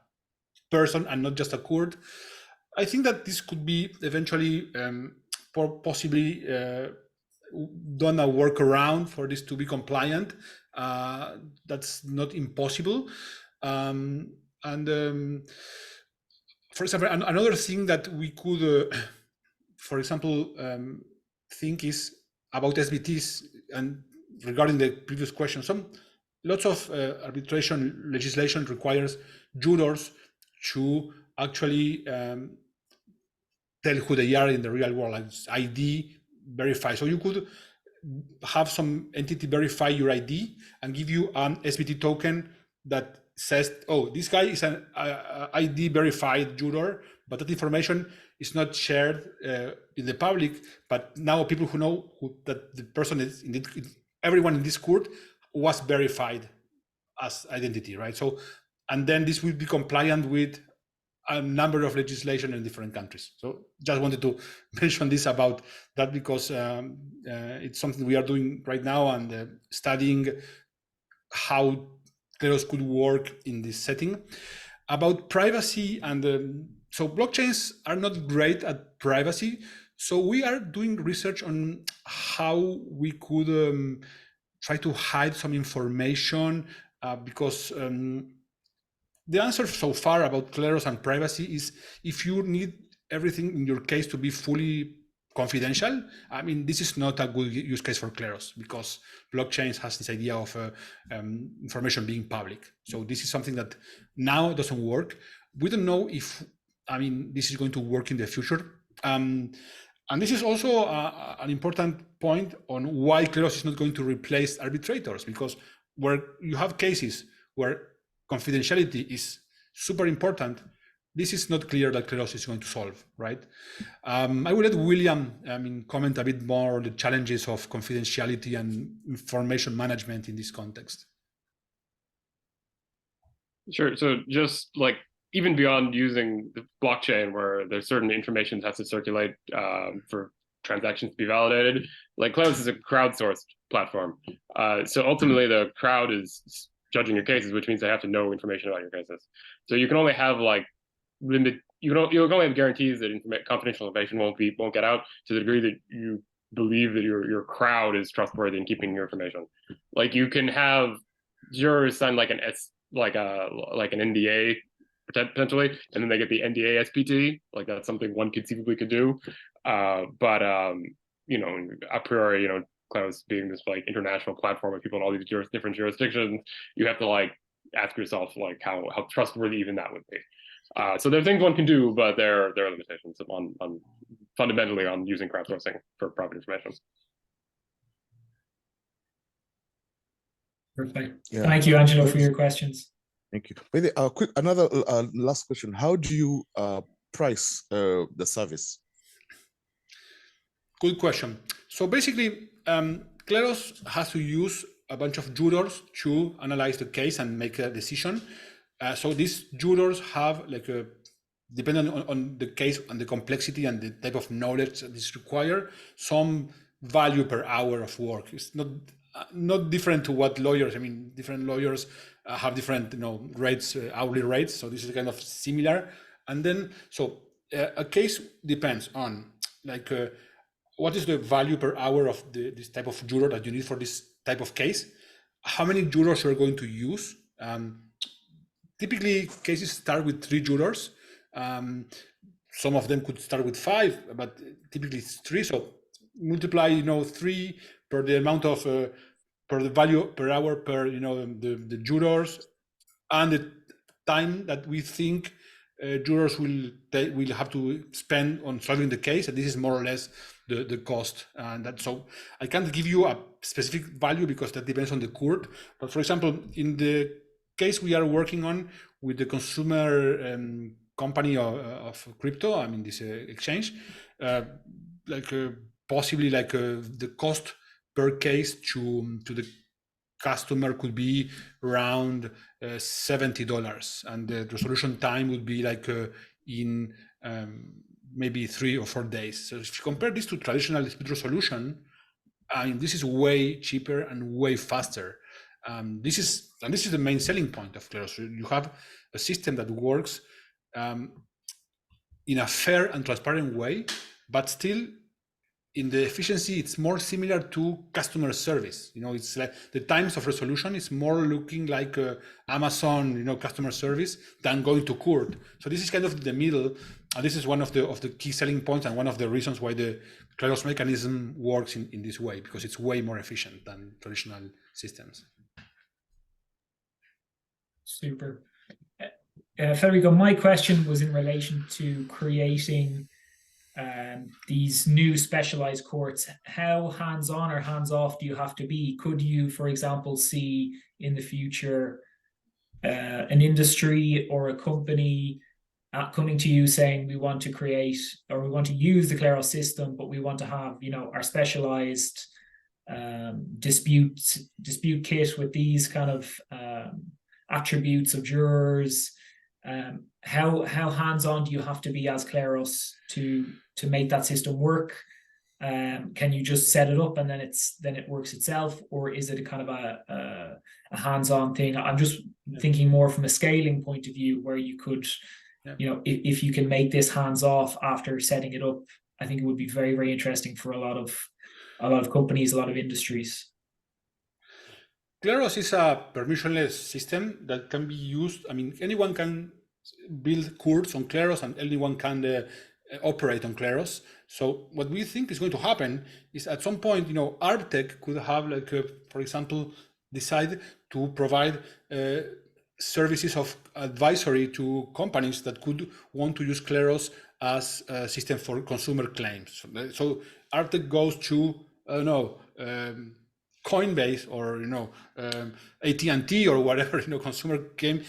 person and not just a court. I think that this could be eventually possibly done a workaround for this to be compliant. That's not impossible. For example, another thing that we could, for example, think is about SBTs, and regarding the previous question, lots of arbitration legislation requires jurors to actually tell who they are in the real world, like ID verify. So you could have some entity verify your ID and give you an SBT token that says, oh, this guy is an ID verified juror, but that information is not shared in the public. But now people who know that the person is, indeed, everyone in this court was verified as identity, right? So, and then this will be compliant with a number of legislation in different countries. So just wanted to mention this about that, because it's something we are doing right now and studying how Kleros could work in this setting. About privacy, and so blockchains are not great at privacy. So we are doing research on how we could try to hide some information, because the answer so far about Kleros and privacy is, if you need everything in your case to be fully confidential, I mean, this is not a good use case for Kleros, because blockchains has this idea of information being public. So this is something that now doesn't work. We don't know if, I mean, this is going to work in the future. And this is also an important point on why Kleros is not going to replace arbitrators, because where you have cases where confidentiality is super important, this is not clear that Kleros is going to solve, right? I will let William comment a bit more on the challenges of confidentiality and information management in this context. Sure. So just like, even beyond using the blockchain, where there's certain information that has to circulate for transactions to be validated, like Kleros is a crowdsourced platform. So ultimately the crowd is judging your cases, which means they have to know information about your cases. So you can only have like you can only have guarantees that confidential information won't get out to the degree that you believe that your crowd is trustworthy in keeping your information. Like you can have jurors sign like an NDA potentially, and then they get the NDA SPT. Like that's something one conceivably could do. But you know, a priori, you know, Kleros being this like international platform with people in all these different jurisdictions, you have to like ask yourself like how trustworthy even that would be. So there are things one can do, but there are limitations on fundamentally on using crowdsourcing for private information. Perfect. Yeah. Thank you, Angelo, for your questions. Thank you. Maybe another last question. How do you price the service? Good question. So basically, Kleros has to use a bunch of jurors to analyze the case and make a decision. So these jurors have like depending on the case and the complexity and the type of knowledge that is required, some value per hour of work. It's not different to what lawyers. I mean, different lawyers have different rates, hourly rates. So this is kind of similar. And then so a case depends on like what is the value per hour of this type of juror that you need for this type of case? How many jurors you're going to use? Typically, cases start with 3 jurors. Some of them could start with 5, but typically it's 3. So multiply, 3 per the amount of per the value per hour per the jurors, and the time that we think jurors will have to spend on solving the case, and this is more or less the cost. And that, so I can't give you a specific value because that depends on the court. But for example, in the case we are working on with the consumer company of crypto, I mean this exchange, possibly the cost per case to the customer could be around $70, and the resolution time would be in maybe 3 or 4 days. So if you compare this to traditional dispute resolution, I mean, this is way cheaper and way faster. This is the main selling point of Kleros. You have a system that works in a fair and transparent way, but still in the efficiency, it's more similar to customer service. It's like the times of resolution is more looking like Amazon, customer service than going to court. So this is kind of the middle, and this is one of the key selling points and one of the reasons why the Kleros mechanism works in this way, because it's way more efficient than traditional systems. Super. Federico, my question was in relation to creating these new specialized courts. How hands-on or hands-off do you have to be? Could you, for example, see in the future an industry or a company coming to you saying, we want to create, or we want to use the Kleros system, but we want to have, our specialized dispute kit with these kind of attributes of jurors? How hands-on do you have to be as Kleros to make that system work? Can you just set it up and then it works itself, or is it a kind of a hands-on thing? I'm just thinking more from a scaling point of view, where you could, if you can make this hands-off after setting it up, I think it would be very, very interesting for a lot of companies, a lot of industries. Kleros is a permissionless system that can be used. I mean, anyone can build courts on Kleros, and anyone can operate on Kleros. So what we think is going to happen is, at some point, ArbTech could have, for example, decide to provide services of advisory to companies that could want to use Kleros as a system for consumer claims. So ArbTech goes to, I don't know, Coinbase or AT&T or whatever consumer game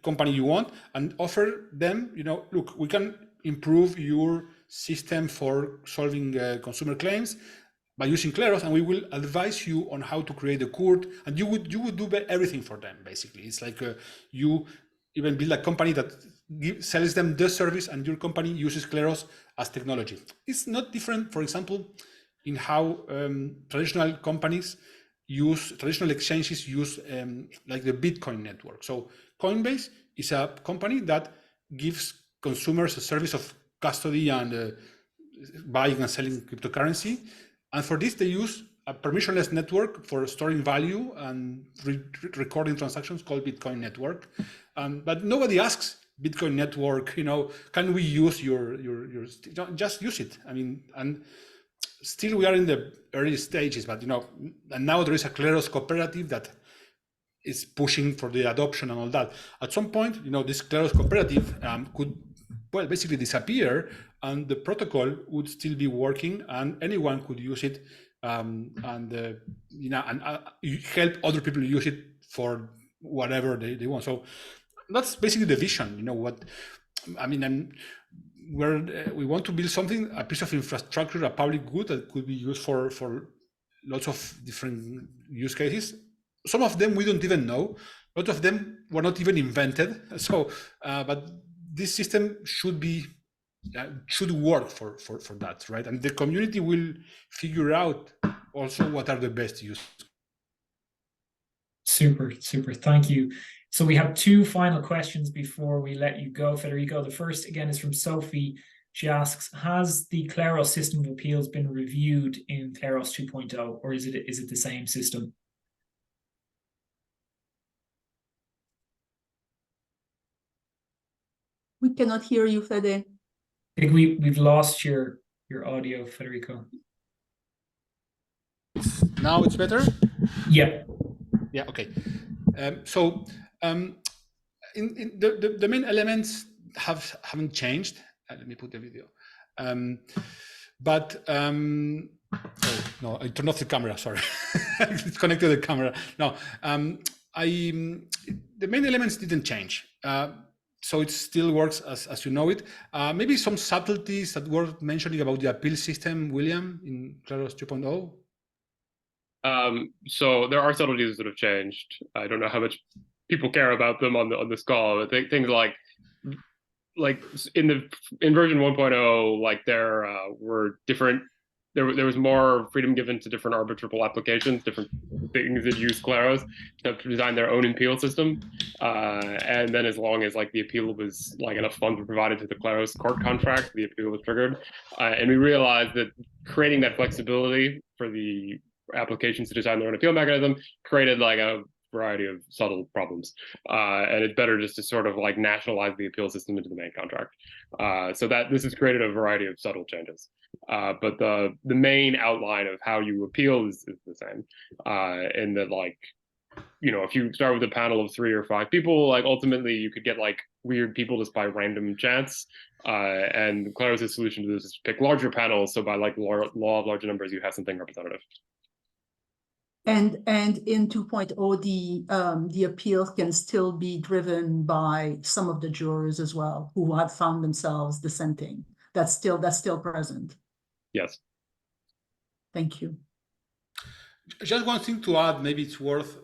company you want, and offer them, look, we can improve your system for solving consumer claims by using Kleros, and we will advise you on how to create a court, and you would do everything for them. Basically, it's like you even build a company that sells them the service, and your company uses Kleros as technology. It's not different, for example, in how traditional exchanges use like the Bitcoin network. So Coinbase is a company that gives consumers a service of custody and buying and selling cryptocurrency. And for this, they use a permissionless network for storing value and recording transactions called Bitcoin network. But nobody asks Bitcoin network, can we use your just use it? I mean, and still we are in the early stages, but and now there is a Kleros cooperative that is pushing for the adoption and all that. At some point, this Kleros cooperative could, basically disappear, and the protocol would still be working, and anyone could use it, and help other people use it for whatever they want. So that's basically the vision. We want to build something, a piece of infrastructure, a public good that could be used for lots of different use cases. Some of them we don't even know. A lot of them were not even invented. So, but this system should work for that, right? And the community will figure out also what are the best use. Super, thank you. So we have two final questions before we let you go, Federico. The first, again, is from Sophie. She asks, has the Kleros system of appeals been reviewed in Kleros 2.0, or is it the same system? We cannot hear you, Fede. I think we've lost your audio, Federico. Now it's better? Yeah. Yeah, okay. In the main elements haven't changed. Let me put the video. Oh no, I turned off the camera. Sorry, it's connected to the camera. No, the main elements didn't change. So it still works as you know it. Maybe some subtleties that were mentioning about the appeal system, William, in Kleros 2.0. So there are subtleties that have changed. I don't know how much people care about them on this call, but things like in version 1.0, like there were different. There was more freedom given to different arbitrable applications, different things that use Kleros to design their own appeal system. And then as long as like the appeal was like enough funds were provided to the Kleros court contract, the appeal was triggered. And we realized that creating that flexibility for the applications to design their own appeal mechanism created like a variety of subtle problems. And it's better just to sort of like nationalize the appeal system into the main contract. So that this has created a variety of subtle changes. But the main outline of how you appeal is the same. In that, like, you know, if you start with a panel of 3 or 5 people, like ultimately you could get like weird people just by random chance. And Kleros' solution to this is pick larger panels. So by like law of larger numbers, you have something representative. And in 2.0, the appeal can still be driven by some of the jurors as well, who have found themselves dissenting. That's still present. Yes. Thank you. Just one thing to add, maybe it's worth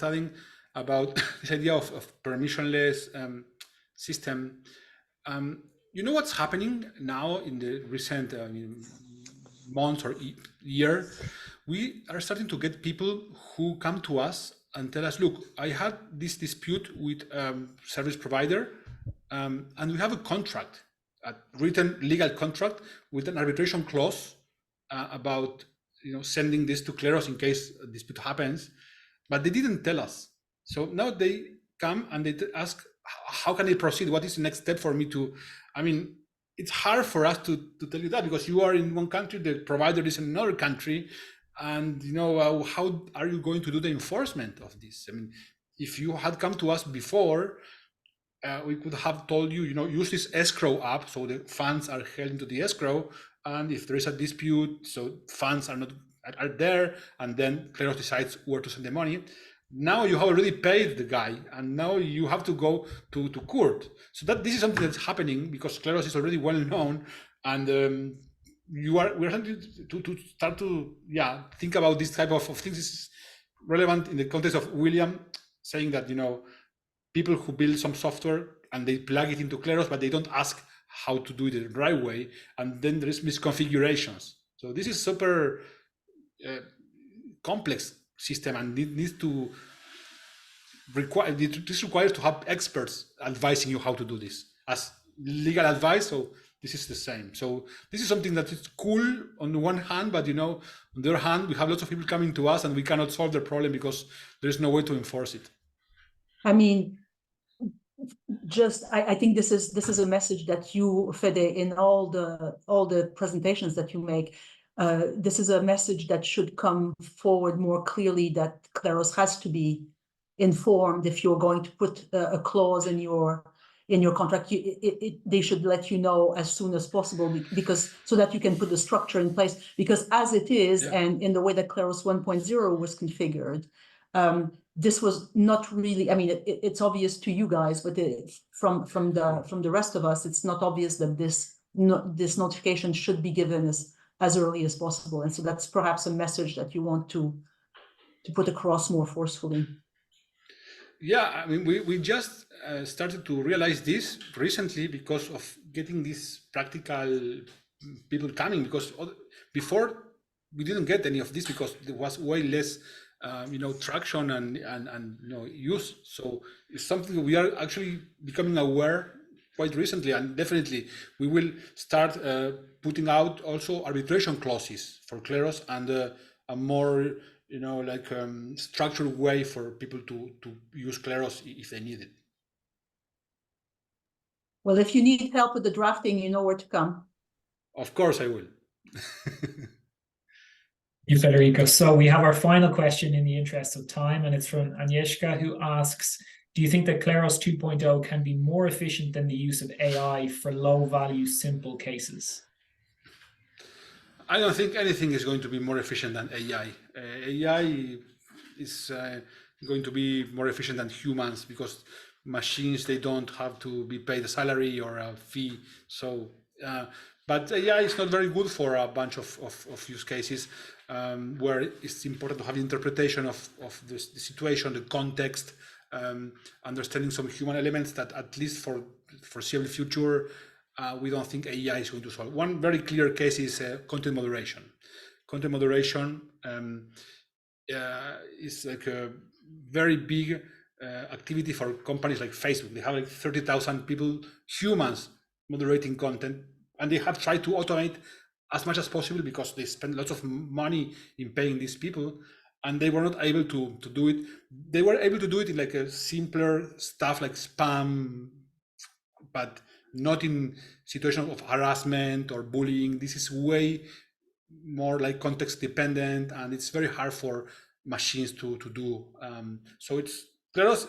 adding about this idea of permissionless system. You know what's happening now in the recent months or year? We are starting to get people who come to us and tell us, look, I had this dispute with service provider, and we have a contract, a written legal contract with an arbitration clause about sending this to Kleros in case a dispute happens, but they didn't tell us. So now they come and they ask, how can I proceed? What is the next step for me to? I mean, it's hard for us to tell you that because you are in one country, the provider is in another country. And how are you going to do the enforcement of this? I mean, if you had come to us before, we could have told you, use this escrow app, so the funds are held into the escrow, and if there is a dispute, so funds are there, and then Kleros decides where to send the money. Now you have already paid the guy, and now you have to go to court. So this is something that's happening because Kleros is already well known, and we're starting to start to think about this type of things. This is relevant in the context of William saying that people who build some software and they plug it into Kleros, but they don't ask how to do it the right way, and then there is misconfigurations. So this is super complex system, and it needs to requires to have experts advising you how to do this as legal advice. So this is the same. So this is something that is cool on the one hand, but on the other hand, we have lots of people coming to us and we cannot solve their problem because there is no way to enforce it. I mean, I think this is a message that you, Fede, in all the presentations that you make, this is a message that should come forward more clearly, that Kleros has to be informed if you're going to put a clause in your contract. They should let you know as soon as possible, because so that you can put the structure in place. Because as it is, and in the way that Kleros 1.0 was configured, this was not really. I mean, it's obvious to you guys, but from the rest of us, it's not obvious that this notification should be given as early as possible. And so that's perhaps a message that you want to put across more forcefully. Yeah, I mean, we just started to realize this recently because of getting these practical people coming, because before we didn't get any of this because there was way less traction and use. So it's something that we are actually becoming aware quite recently, and definitely we will start putting out also arbitration clauses for Kleros and a more structured way for people to use Kleros if they need it. Well, if you need help with the drafting, you know where to come. Of course I will. You, Federico. So we have our final question in the interest of time, and it's from Agnieszka, who asks, do you think that Kleros 2.0 can be more efficient than the use of AI for low-value, simple cases? I don't think anything is going to be more efficient than AI. AI is going to be more efficient than humans because machines, they don't have to be paid a salary or a fee. So, but AI is not very good for a bunch of use cases where it's important to have interpretation of the situation, the context, understanding some human elements that at least for foreseeable future, we don't think AI is going to solve. One very clear case is content moderation. Content moderation, is like a very big activity for companies like Facebook. They have like 30,000 people, humans, moderating content, and they have tried to automate as much as possible because they spend lots of money in paying these people, and they were not able to do it. They were able to do it in like a simpler stuff like spam, but not in situation of harassment or bullying. This is way more like context dependent, and it's very hard for machines to do. So it's Kleros,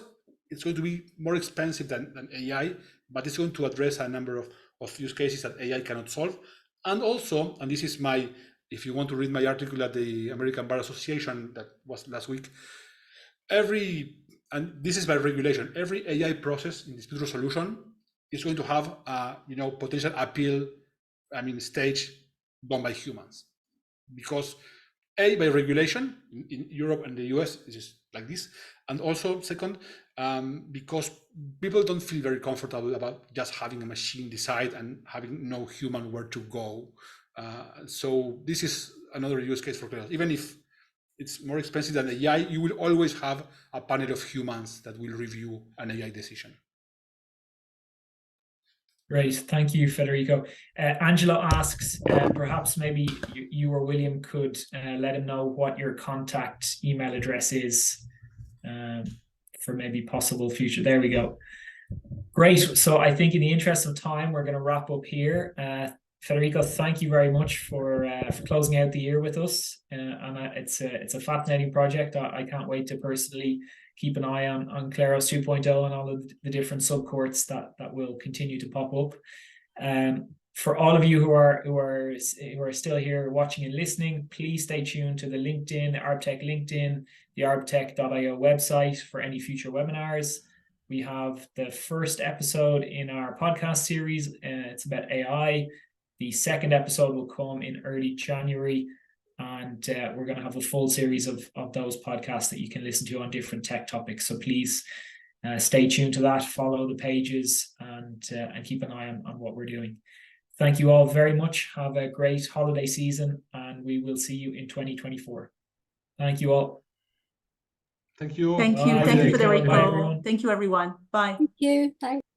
it's going to be more expensive than AI, but it's going to address a number of use cases that AI cannot solve. And also, and this is my, if you want to read my article at the American Bar Association that was last week, and this is by regulation, every AI process in dispute resolution is going to have a potential appeal, stage done by humans. Because by regulation in Europe and the US, it's just like this. And also second, because people don't feel very comfortable about just having a machine decide and having no human where to go. So this is another use case for Kleros. Even if it's more expensive than AI, you will always have a panel of humans that will review an AI decision. Great, thank you, Federico. Angelo asks, perhaps maybe you or William could let him know what your contact email address is for maybe possible future. There we go. Great, so I think in the interest of time, we're going to wrap up here. Federico, thank you very much for closing out the year with us. And it's a fascinating project. I can't wait to personally keep an eye on Kleros 2.0 and all of the different subcourts that will continue to pop up. For all of you who are still here watching and listening, please stay tuned to the ArbTech LinkedIn, the ArbTech.io website for any future webinars. We have the first episode in our podcast series. It's about AI. The second episode will come in early January. And we're going to have a full series of those podcasts that you can listen to on different tech topics. So please stay tuned to that, follow the pages, and keep an eye on what we're doing. Thank you all very much. Have a great holiday season, and we will see you in 2024. Thank you all. Thank you. Thank you. Bye. Thank you, Federico. Bye, everyone. Thank you, everyone. Bye. Thank you. Thanks.